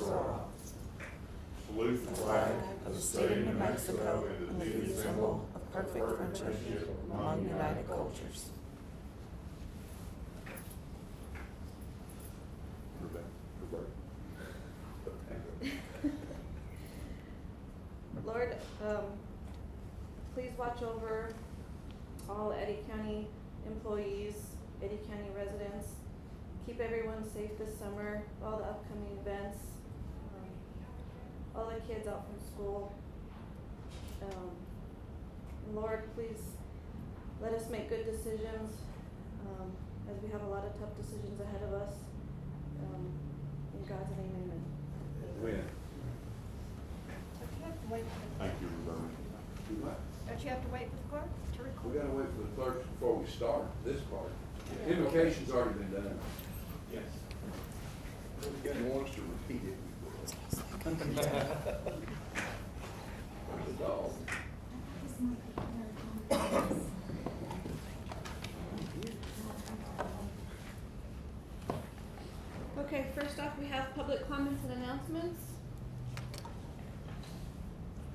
sorrow. Salute The flag of the state of New Mexico and the peace symbol of perfect friendship among united cultures. Lord, please watch over all Eddy County employees, Eddy County residents. Keep everyone safe this summer, all the upcoming events, all the kids out from school. Lord, please let us make good decisions, as we have a lot of tough decisions ahead of us. In God's name, amen. Amen. Don't you have to wait for the Thank you, Roberta. Do what? Don't you have to wait for the clerk to record? We gotta wait for the clerks before we start this part. Invocation's already been done. Yes. If you want us to repeat it, we will. There's a dog. Okay, first off, we have public comments and announcements.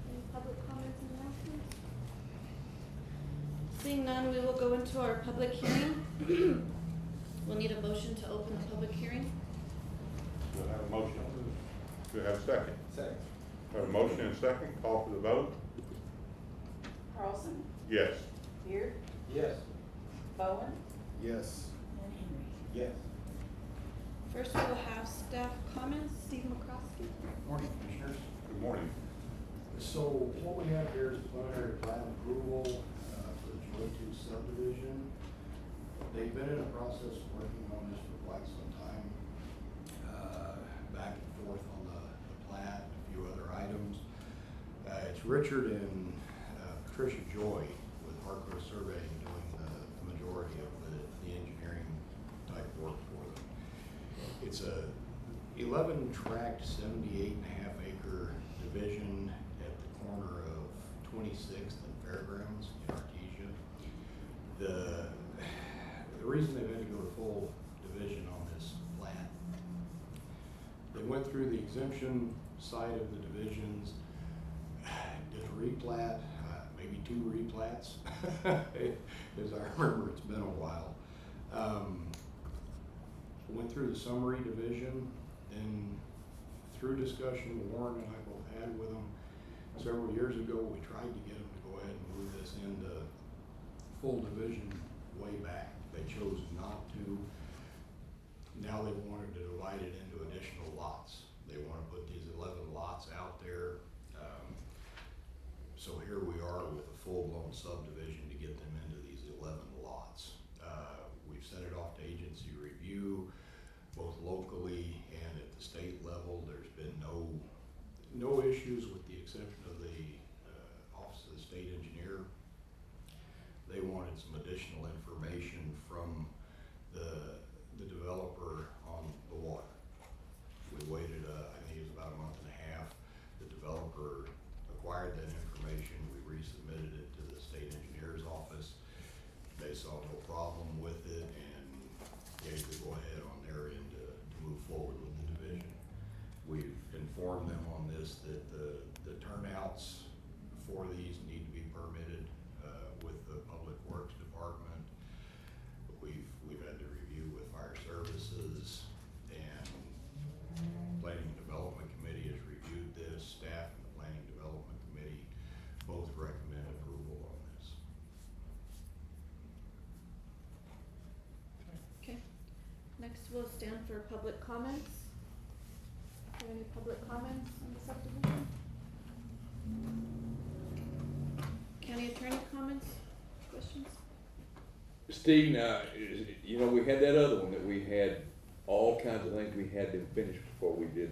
Any public comments and announcements? Seeing none, we will go into our public hearing. We'll need a motion to open the public hearing. We'll have a motion. Do we have a second? Second. Have a motion and a second. Call for the vote. Carlson, Yes. Beard, Yes. Bowen, Yes. and Henry. Yes. First, we will have staff comments. Steve McCroskey. Morning, Commissioners. Good morning. So what we have here is preliminary plan approval for the Joy 2 subdivision. They've been in a process of working on this for quite some time, back and forth on the plat, a few other items. It's Richard and Patricia Joy with Harco Surveying doing the majority of the engineering type work for them. It's a 11 tract, 78.5 acre division at the corner of 26th and Fairgrounds in Artesia. The reason they've had to go to full division on this plat, they went through the exemption side of the divisions, did a replat, maybe 2 replats, as I remember, it's been a while. Went through the summary division, and through discussion Warren and I both had with them several years ago, we tried to get them to go ahead and move this into full division way back. They chose not to. Now they wanted to divide it into additional lots. They want to put these 11 lots out there. So here we are with a full-blown subdivision to get them into these 11 lots. We've sent it off to agency review, both locally and at the state level. There's been no issues with the exception of the Office of the State Engineer. They wanted some additional information from the developer on the water. We waited, I think it was about a month and a half. The developer acquired that information. We resubmitted it to the State Engineer's office. They saw no problem with it and gave the go-ahead on their end to move forward with the division. We've informed them on this that the turnouts for these need to be permitted with the Public Works Department. We've had to review with Fire Services, and Planning and Development Committee has reviewed this. Staff and the Planning and Development Committee both recommend approval on this. Okay. Next, we'll stand for public comments. Are there any public comments on the subdivision? County Attorney comments, questions? Steve, now, you know, we had that other one that we had all kinds of things we had to finish before we did.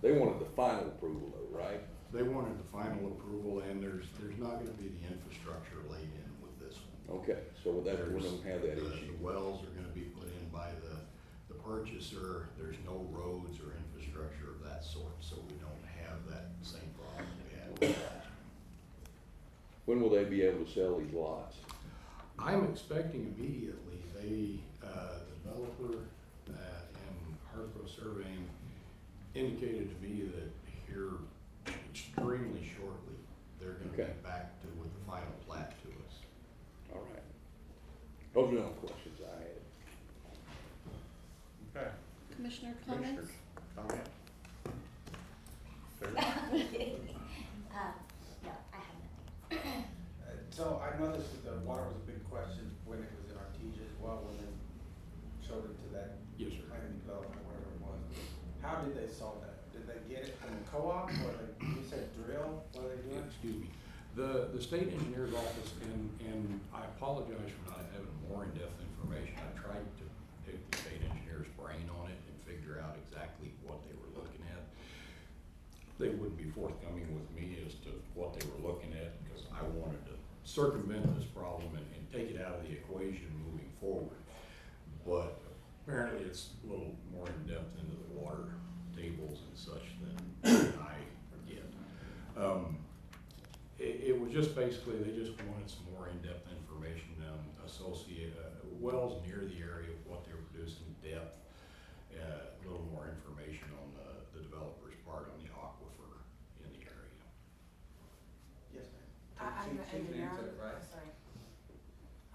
They wanted the final approval though, right? They wanted the final approval, and there's not gonna be the infrastructure laid in with this one. Okay, so with that, we don't have that The issue. wells are gonna be put in by the purchaser. There's no roads or infrastructure of that sort, so we don't have that same problem we had with that. When will they be able to sell these lots? I'm expecting immediately. The developer and Harco Surveying indicated to me that here extremely shortly, they're gonna Okay. get back to, with the final plat to us. All right. Those are the only questions I had. Okay. Commissioner comments? Commissioners, comment? Sarah? No, I have nothing. So I noticed that the water was a big question when it was in Artesia as well, when they showed it to that Yes, sir. planning development, whatever it was. How did they solve that? Did they get it from the co-op, or you said drill, what are they doing? Excuse me. The state engineer's office, and I apologize for not having more in-depth information. I tried to pick the state engineer's brain on it and figure out exactly what they were looking at. They wouldn't be forthcoming with me as to what they were looking at, because I wanted to circumvent this problem and take it out of the equation moving forward. But apparently it's a little more in-depth into the water tables and such than I get. It was just basically, they just wanted some more in-depth information, wells near the area, what they were producing, depth, a little more information on the developer's part on the aquifer in the area. Yes, ma'am. I'm the She can engineer, answer it, right? sorry.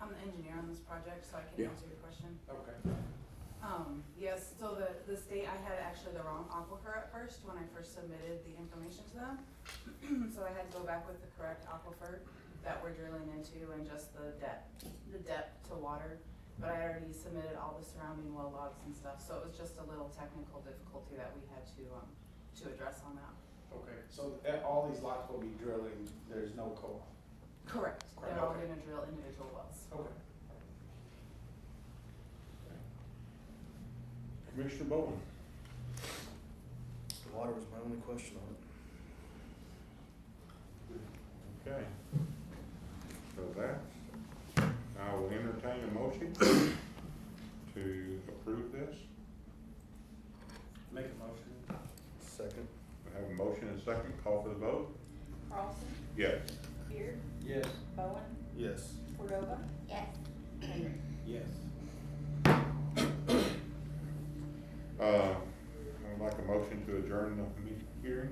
I'm the engineer on this project, so I can Yeah. answer your question. Okay. Yes, so the state, I had actually the wrong aquifer at first when I first submitted the information to them. So I had to go back with the correct aquifer that we're drilling into and just the depth to water. But I already submitted all the surrounding well logs and stuff, so it was just a little technical difficulty that we had to address on that. Okay, so all these lots will be drilling, there's no co-op? Correct, Correct, they're all okay. gonna drill individual wells. Okay. Commissioner Bowen? The water was my only question on it. Okay. So that, I will entertain a motion to approve this. Make a motion. Second. We have a motion and a second, call for the vote. Carlson, Yes. Beard, Yes. Bowen, Yes. Cordova, Yes. Henry. Yes. I'd like a motion to adjourn the hearing.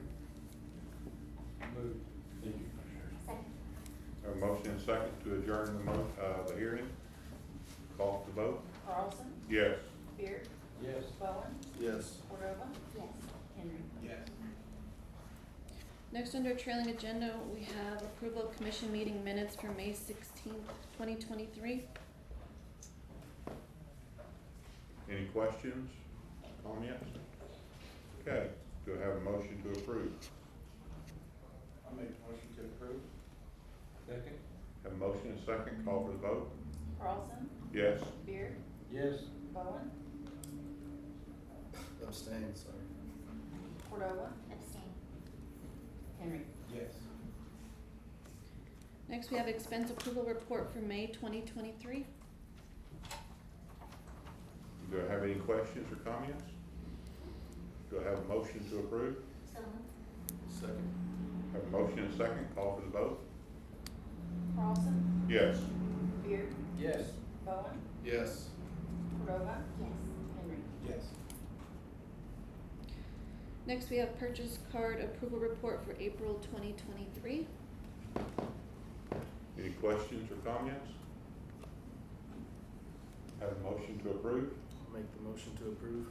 Move. Thank you, Commissioner. Second. Have a motion and a second to adjourn the hearing. Call for the vote. Carlson, Yes. Beard, Yes. Bowen, Yes. Cordova, Yes. Henry. Yes. Next, under trailing agenda, we have approval of commission meeting minutes for May 16th, 2023. Any questions, comments? Okay, do I have a motion to approve? I'll make a motion to approve. Second. Have a motion and a second, call for the vote. Carlson, Yes. Beard, Yes. Bowen, Abstain, sorry. Cordova, Abstain. Henry. Yes. Next, we have expense approval report for May 2023. Do I have any questions or comments? Do I have a motion to approve? So moved. Second. Have a motion and a second, call for the vote. Carlson, Yes. Beard, Yes. Bowen, Yes. Cordova, Yes. Henry. Yes. Next, we have purchase card approval report for April 2023. Any questions or comments? Have a motion to approve? Make the motion to approve.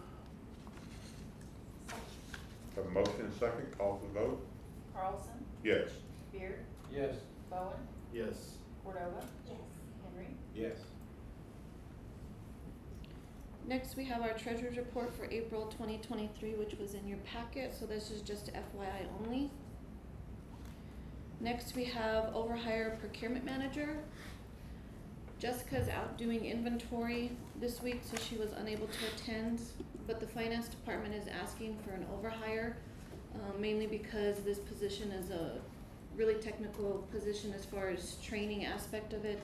Have a motion and a second, call for the vote. Carlson, Yes. Beard, Yes. Bowen, Yes. Cordova, Yes. Henry. Yes. Next, we have our treasurer's report for April 2023, which was in your packet, so this is just FYI only. Next, we have overhire procurement manager. Jessica's out doing inventory this week, so she was unable to attend, but the finance department is asking for an overhire, mainly because this position is a really technical position as far as training aspect of it.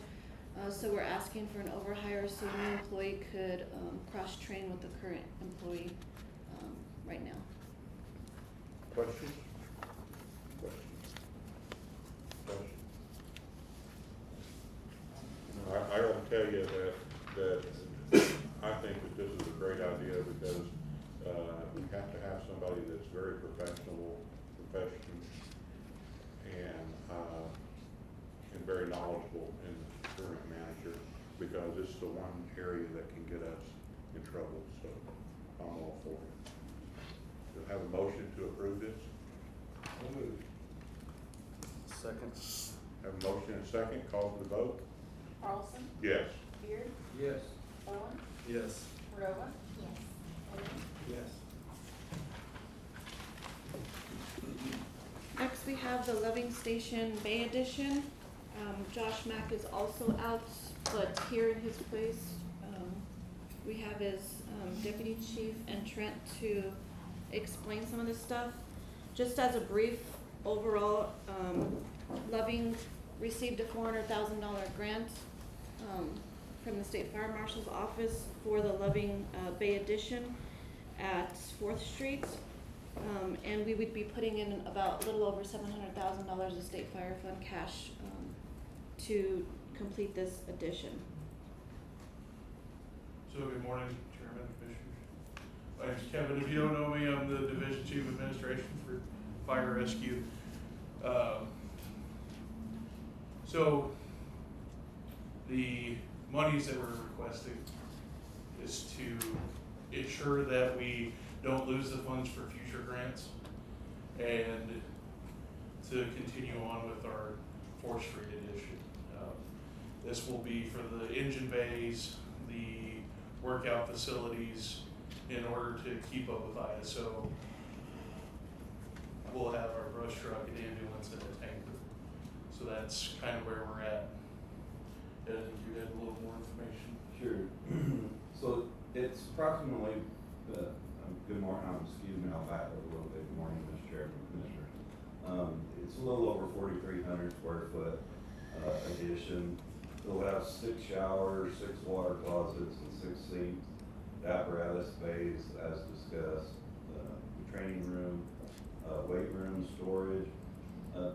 So we're asking for an overhire so a new employee could cross-train with the current employee right now. Questions? Questions? Questions? I gotta tell you that I think that this is a great idea because, you have to have somebody that's very professional, and very knowledgeable in the procurement manager, because it's the one area that can get us in trouble, so I'm all for it. Do I have a motion to approve this? Second. Have a motion and a second, call for the vote? Carlson, Yes. Beard, Yes. Bowen, Yes. Cordova, Yes. Henry. Yes. Next, we have the Loving Station Bay Edition. Josh Mack is also out, but here in his place, we have his deputy chief and Trent to explain some of this stuff. Just as a brief overall, Loving received a $400,000 grant from the State Fire Marshal's office for the Loving Bay Edition at 4th Street. And we would be putting in about a little over $700,000 of state fire fund cash to complete this addition. So good morning, Chairman, Commissioners. My name's Kevin. If you don't know me, I'm the Division Chief of Administration for Fire Rescue. So the monies that we're requesting is to ensure that we don't lose the funds for future grants and to continue on with our 4th Street edition. This will be for the engine bays, the workout facilities, in order to keep up with ISO. We'll have our brush truck, an ambulance, and a tanker. So that's kind of where we're at. And I think you had a little more information. Sure. So it's approximately, good morning, excuse me, I'll back up a little bit. Good morning, Mr. Chairman, Commissioners. It's a little over 4,300 square foot addition. It'll have 6 showers, 6 water closets, and 6 sinks, the apparatus bays as discussed, the training room, weight room, storage.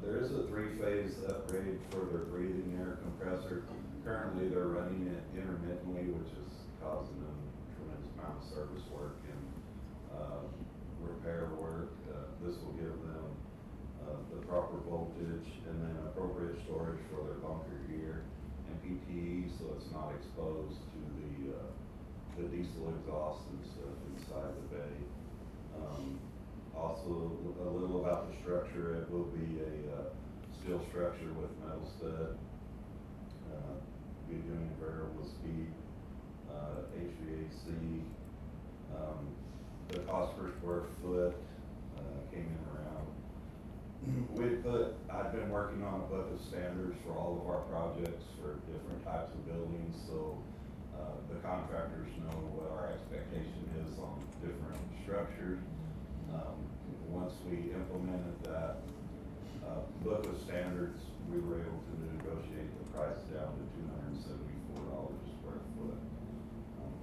There is a 3-phase upgrade for their breathing air compressor. Currently, they're running it intermittently, which is causing them tremendous amount of service work and repair work. This will give them the proper voltage and then appropriate storage for their bunker gear and PPE, so it's not exposed to the diesel exhaust and stuff inside the bay. Also, a little about the structure. It will be a steel structure with metal stud. Be doing variable speed, HVAC. The cost per square foot came in around. I've been working on a book of standards for all of our projects for different types of buildings, so the contractors know what our expectation is on different structures. Once we implemented that book of standards, we were able to negotiate the price down to $274 a square foot,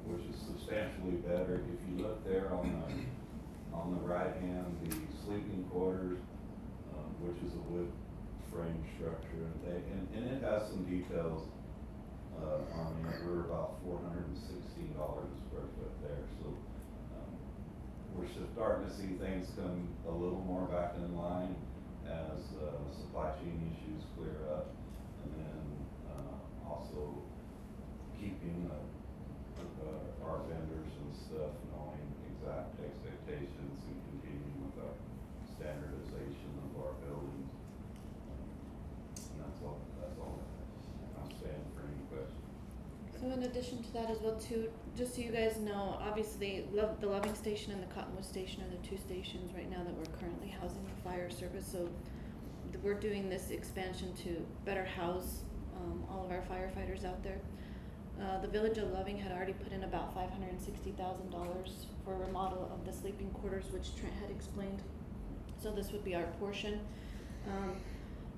which is substantially better. If you look there on the right hand, the sleeping quarters, which is a wood frame structure, and it has some details on it. We're about $416 a square foot there, so we're starting to see things come a little more back in line as supply chain issues clear up, and then also keeping our vendors and stuff knowing exact expectations and continuing with our standardization of our buildings. And that's all I'm standing for any questions. So in addition to that as well too, just so you guys know, obviously the Loving Station and the Cottonwood Station are the 2 stations right now that we're currently housing the fire service. So we're doing this expansion to better house all of our firefighters out there. The Village of Loving had already put in about $560,000 for a remodel of the sleeping quarters, which Trent had explained. So this would be our portion.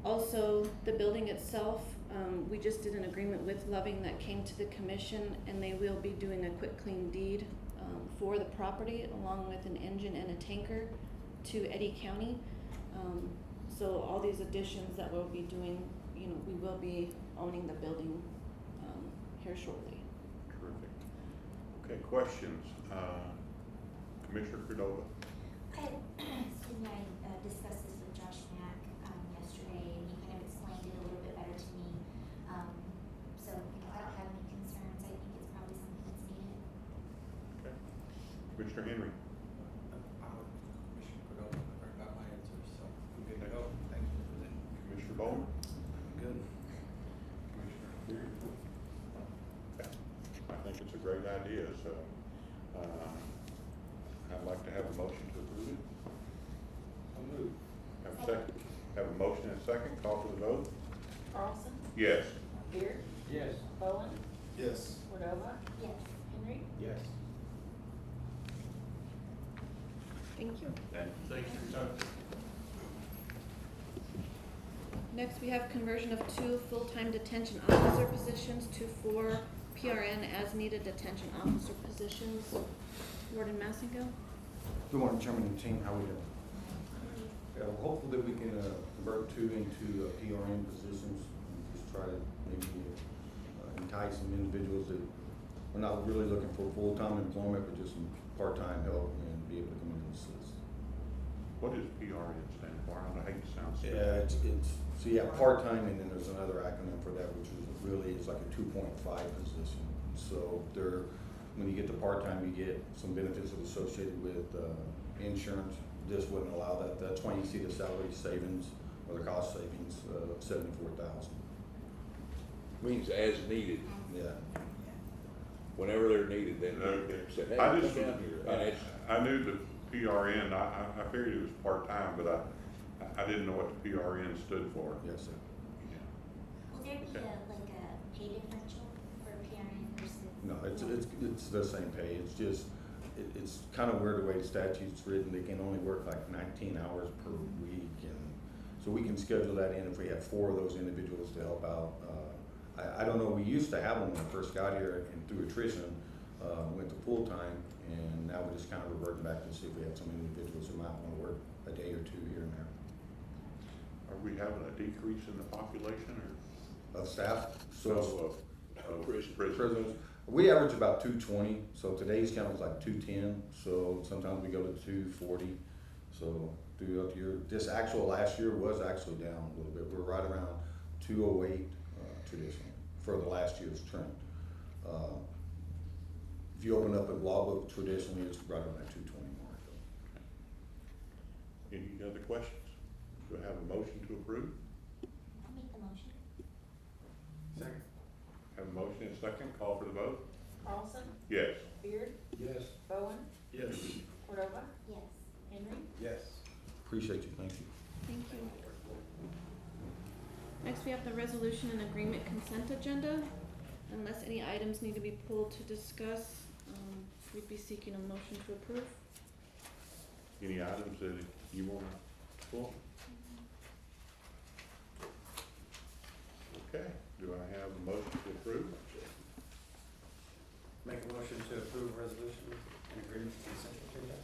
Also, the building itself, we just did an agreement with Loving that came to the commission, and they will be doing a quick clean deed for the property along with an engine and a tanker to Eddy County. So all these additions that we'll be doing, we will be owning the building here shortly. Terrific. Okay, questions? Commissioner Cordova. Excuse me, I discussed this with Josh Mack, yesterday, and he kind of explained it a little bit better to me. So, I don't have any concerns, I think it's probably something that's needed. Okay. Commissioner Henry. I'm with Commissioner Cordova, I heard about my answers, so I'm good to go. Thank you. Commissioner Bowman. Good. Commissioner Beard. Okay. I think it's a great idea, so, I'd like to have a motion to approve it. I'll move. Have a second. Have a motion and a second. Call for the vote. Carlson, Yes. Beard, Yes. Bowen, Yes. Cordova, Yes. Henry. Yes. Thank you. Thank you for your time. Next, we have conversion of 2 full-time detention officer positions to 4 PRN as-needed detention officer positions. Warden Massingill? Good morning, Chairman and team, how are we doing? Yeah, we're hopeful that we can convert 2 into PRN positions, and just try to maybe entice some individuals that are not really looking for full-time employment, but just some part-time help and be able to come in and assist. What does PRN stand for? I hate to sound stupid. Yeah, so you have part-time, and then there's another acronym for that, which is really, it's like a 2.5 position. So when you get to part-time, you get some benefits associated with insurance. This wouldn't allow that. That's why you see the salary savings or the cost savings of $74,000. Means as needed, Yeah. whenever they're needed, then Okay. they say, hey, I come just, down here. And it's, I knew the PRN, I figured it was part-time, but I didn't know what the PRN stood for. Yes, sir. Will there be Okay. like a pay differential for PRN versus? No, it's the same pay. It's just, it's kind of weird the way the statute's written. They can only work like 19 hours per week, and so we can schedule that in if we have 4 of those individuals to help out. I don't know, we used to have them when I first got here, and through attrition, went to full-time, and now we're just kind of reverting back to see if we have some individuals who might want to work a day or 2 here and there. Are we having a decrease in the population or? Of staff, So, Prison. prisoners, we average about 220, so today's count was like 210, so sometimes we go to 240. So throughout the year, this actual last year was actually down a little bit. We're right around 208 traditionally for the last year's trend. If you open up a law book, traditionally it's right around that 220 mark. Any other questions? Do I have a motion to approve? I'll make the motion. Second. Have a motion and a second. Call for the vote. Carlson, Yes. Beard, Yes. Bowen, Yes. Cordova, Yes. Henry. Yes. Appreciate you, thank you. Thank you. Next, we have the resolution and agreement consent agenda. Unless any items need to be pulled to discuss, we'd be seeking a motion to approve. Any items that you want to pull? Okay, do I have a motion to approve? Make a motion to approve resolution and agreement to consent agenda.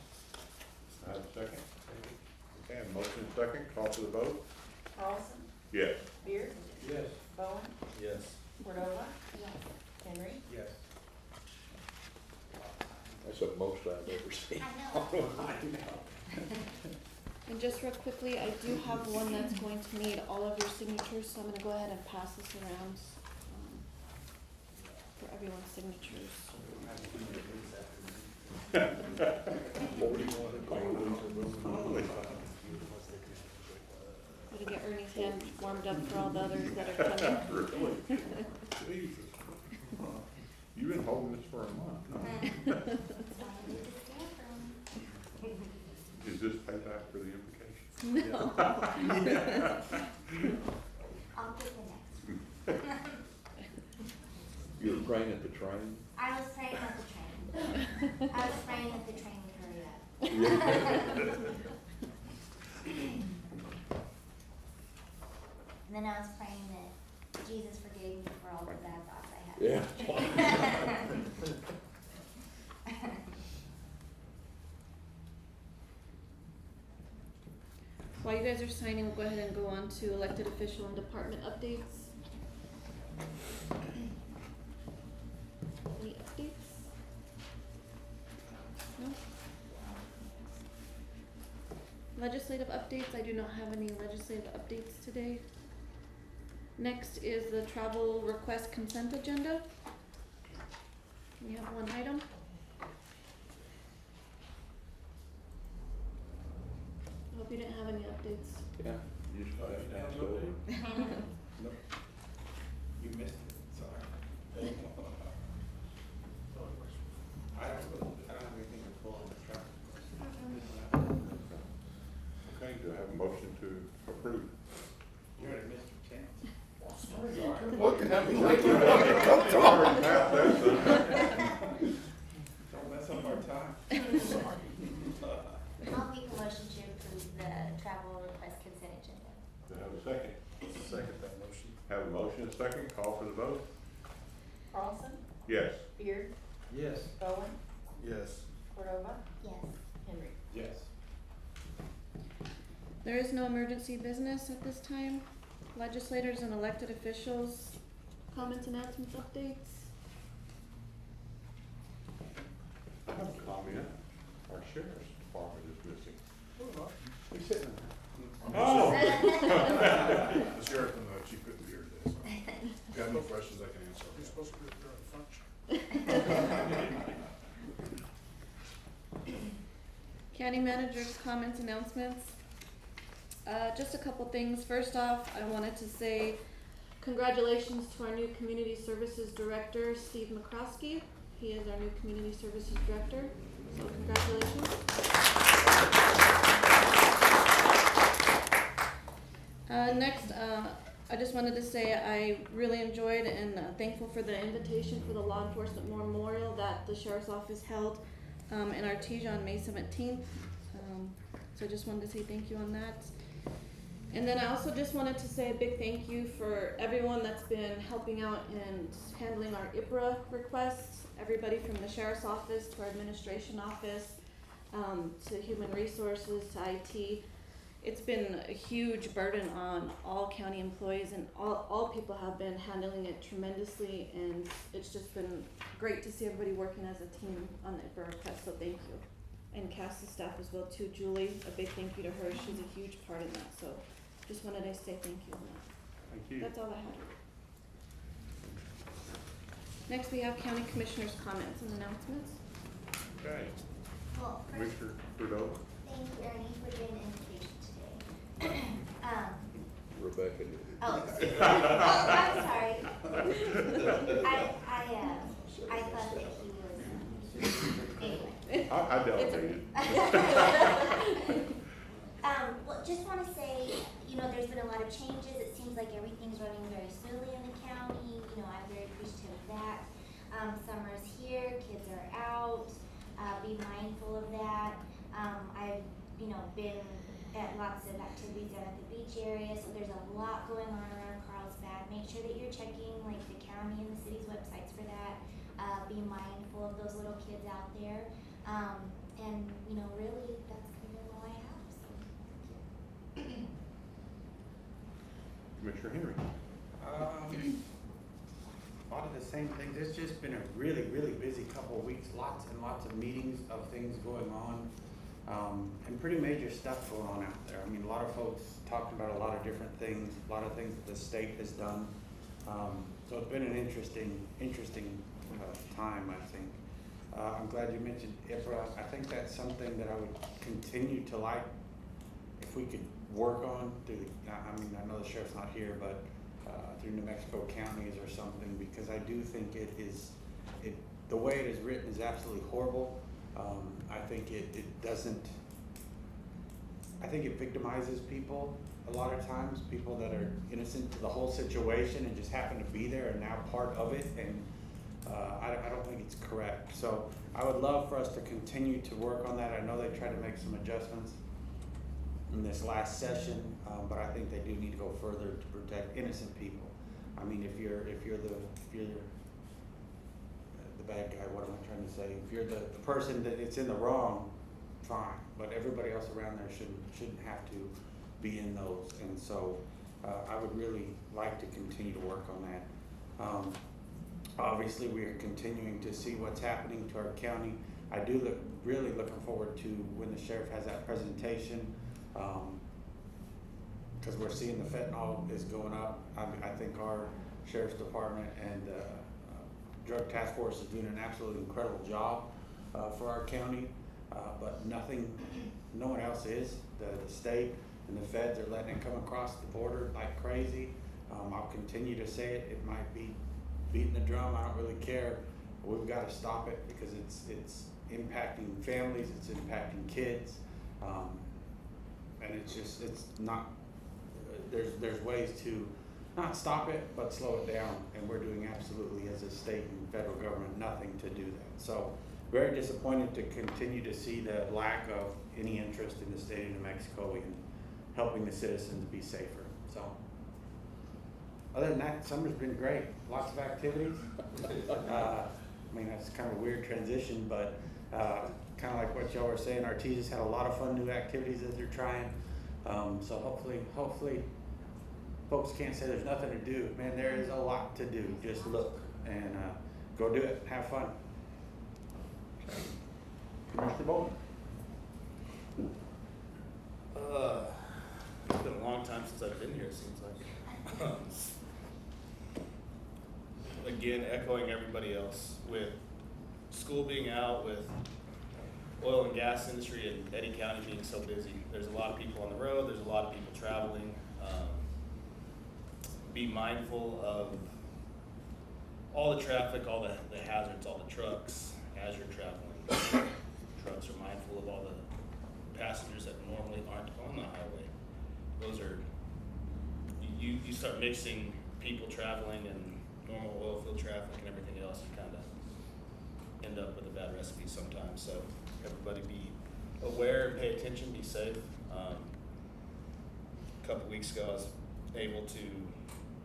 I have a second. Okay, a motion and a second. Call for the vote. Carlson, Yes. Beard, Yes. Bowen, Yes. Cordova, Yes. Henry. Yes. that's the most I've ever seen. I know. And just real quickly, I do have one that's going to need all of your signatures, so I'm gonna go ahead and pass this around, for everyone's signatures. 41. Gotta get Ernie's hand warmed up for all the others that are coming. Really? Jesus. You've been holding this for a month, huh? That's why I need to stand for 'em. Is this payback for the implication? No. I'll get the next one. You were praying at the train? I was praying at the train. I was praying that the train would hurry up. And then I was praying that Jesus forgave me for all the bad thoughts I had. Yeah. While you guys are signing, we'll go ahead and go on to elected official and department updates. Any updates? No? legislative updates. I do not have any legislative updates today. Next is the travel request consent agenda. We have one item. I hope you didn't have any updates. Yeah. You just Oh, you passed have over. an Nope. You missed it, sorry. I don't have anything to pull on the traffic. Okay, do I have a motion to approve? You already missed your chance. What can happen? You already passed that, so. Don't mess up our time. I'll make a motion to approve the travel request consent agenda. Do I have a second? Second that motion. Have a motion, and a second, call for the vote? Carlson, Yes. Beard, Yes. Bowen, Yes. Cordova, Yes. Henry. Yes. There is no emergency business at this time. Legislators and elected officials, comments, announcements, updates. I have a comment. Our sheriff's department is missing. He's sitting Oh. The sheriff and the chief couldn't be here today, so if you have any questions, I can answer. You're supposed to be during the function. County manager's comments, announcements. Just a couple things. First off, I wanted to say congratulations to our new community services director, Steve McCroskey. He is our new community services director, so congratulations. Next, I just wanted to say I really enjoyed and thankful for the invitation for the law enforcement memorial that the sheriff's office held in Artesia on May 17th. So I just wanted to say thank you on that. And then I also just wanted to say a big thank you for everyone that's been helping out and handling our IPRA requests. Everybody from the sheriff's office to our administration office, to human resources, to IT. It's been a huge burden on all county employees, and all people have been handling it tremendously, and it's just been great to see everybody working as a team on the IPRA request, so thank you. And CASA staff as well too. Julie, a big thank you to her. She's a huge part in that, so just wanted to say thank you on that. Thank you. That's all I had. Next, we have county commissioners' comments and announcements. Okay. Well, first, Commissioner Trudeau? thank you, Ernie, for doing the invitation today. Rebecca did it. Oh, I'm sorry. I thought that he was, anyway. I delegated. Well, just wanna say, there's been a lot of changes. It seems like everything's running very smoothly in the county. I'm very appreciative of that. Summer's here, kids are out, be mindful of that. I've, been at lots of activities down at the beach area, so there's a lot going on around Carlsbad. Make sure that you're checking like the county and the city's websites for that. Be mindful of those little kids out there. And really that's kind of all I have, so thank you. Commissioner Henry? A lot of the same things. It's just been a really, really busy couple of weeks. Lots and lots of meetings of things going on. And pretty major stuff going on out there. I mean, a lot of folks talking about a lot of different things, a lot of things that the state has done. So it's been an interesting time, I think. I'm glad you mentioned IPRA. I think that's something that I would continue to like if we could work on through the, I mean, I know the sheriff's not here, but through New Mexico counties or something, because I do think the way it is written is absolutely horrible. I think it doesn't, I think it victimizes people a lot of times, people that are innocent to the whole situation and just happen to be there and now part of it, and I don't think it's correct. So I would love for us to continue to work on that. I know they tried to make some adjustments in this last session, but I think they do need to go further to protect innocent people. I mean, if you're the bad guy, what am I trying to say? If you're the person that it's in the wrong, fine, but everybody else around there shouldn't have to be in those. And so I would really like to continue to work on that. Obviously, we are continuing to see what's happening to our county. I do really looking forward to when the sheriff has that presentation Cause we're seeing the fentanyl is going up. I think our sheriff's department and, drug task force is doing an absolutely incredible job, for our county. But no one else is. The state and the feds are letting it come across the border like crazy. I'll continue to say it. It might be beating the drum. I don't really care. We've got to stop it because it's impacting families. It's impacting kids. And it's not, there's ways to not stop it, but slow it down. And we're doing absolutely, as a state and federal government, nothing to do that. So very disappointed to continue to see the lack of any interest in the state of New Mexico in helping the citizens be safer. So other than that, summer's been great. Lots of activities. I mean, that's kind of a weird transition, but kind of like what y'all were saying, Artesia's had a lot of fun new activities that they're trying. So hopefully folks can't say there's nothing to do. Man, there is a lot to do. Just look and go do it. Have fun. Commissioner Bolton? It's been a long time since I've been here, it seems like. Again, echoing everybody else, with school being out, with oil and gas industry and Eddy County being so busy. There's a lot of people on the road, there's a lot of people traveling. Be mindful of all the traffic, all the hazards, all the trucks as you're traveling. Trucks are mindful of all the passengers that normally aren't on the highway. Those are, you start mixing people traveling and normal oil field traffic and everything else, you kind of end up with a bad recipe sometimes. So everybody be aware, pay attention, be safe. A couple weeks ago, I was able to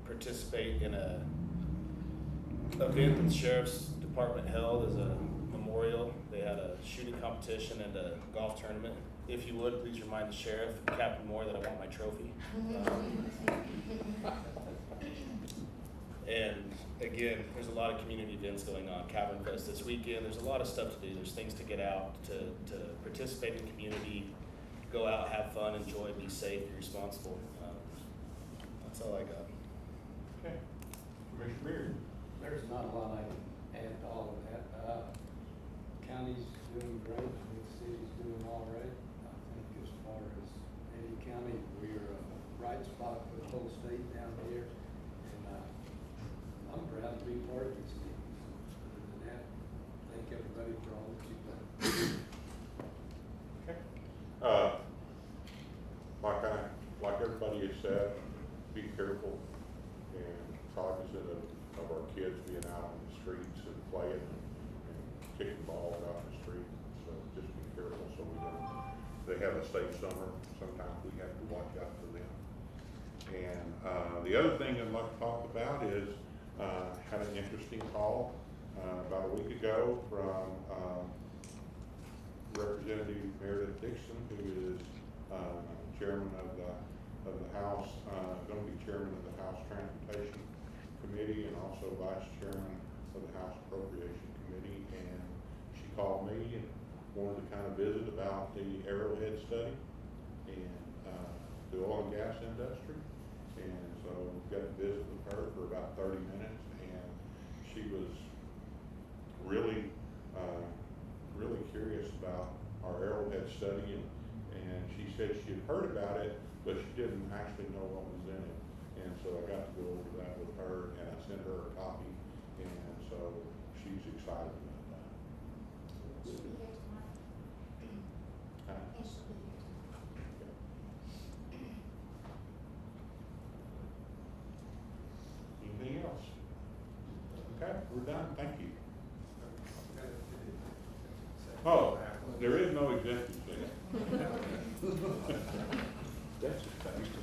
participate in a event that the sheriff's department held as a memorial. They had a shooting competition and a golf tournament. If you would, please remind the sheriff, Captain Moore, that I want my trophy. And again, there's a lot of community events going on. Cavern Fest this weekend. There's a lot of stuff to do. There's things to get out, to participate in the community, go out, have fun, enjoy, be safe, be responsible. That's all I got. Okay. Commissioner Beard? There's not a lot I can add to all of that. County's doing great, the city's doing all right. I think as far as Eddy County, we're a bright spot for the whole state down here. And I'm proud to be part of this team. Other than that, thank everybody for all that you've done. Okay. Like everybody has said, be careful and cognizant of our kids being out on the streets and playing and kicking balls out in the street. So just be careful so we don't, they have a safe summer. Sometimes we have to watch out for them. And the other thing I'd like to talk about is had an interesting call about a week ago from Representative Meredith Dixon, who is chairman of the House, going to be chairman of the House Transportation Committee and also vice chairman of the House Appropriation Committee. And she called me and wanted to kind of visit about the Arrowhead study and the oil and gas industry. And so we got to visit with her for about 30 minutes, and she was really curious about our Arrowhead study, and she said she had heard about it, but she didn't actually know what was in it. And so I got to go over that with her, and I sent her a copy, and so she's excited about that. She'll be here tomorrow. Huh? Yeah, she'll be here tomorrow. Anything else? Okay, we're done. Thank you. Oh, there is no executive session. That's just, I used to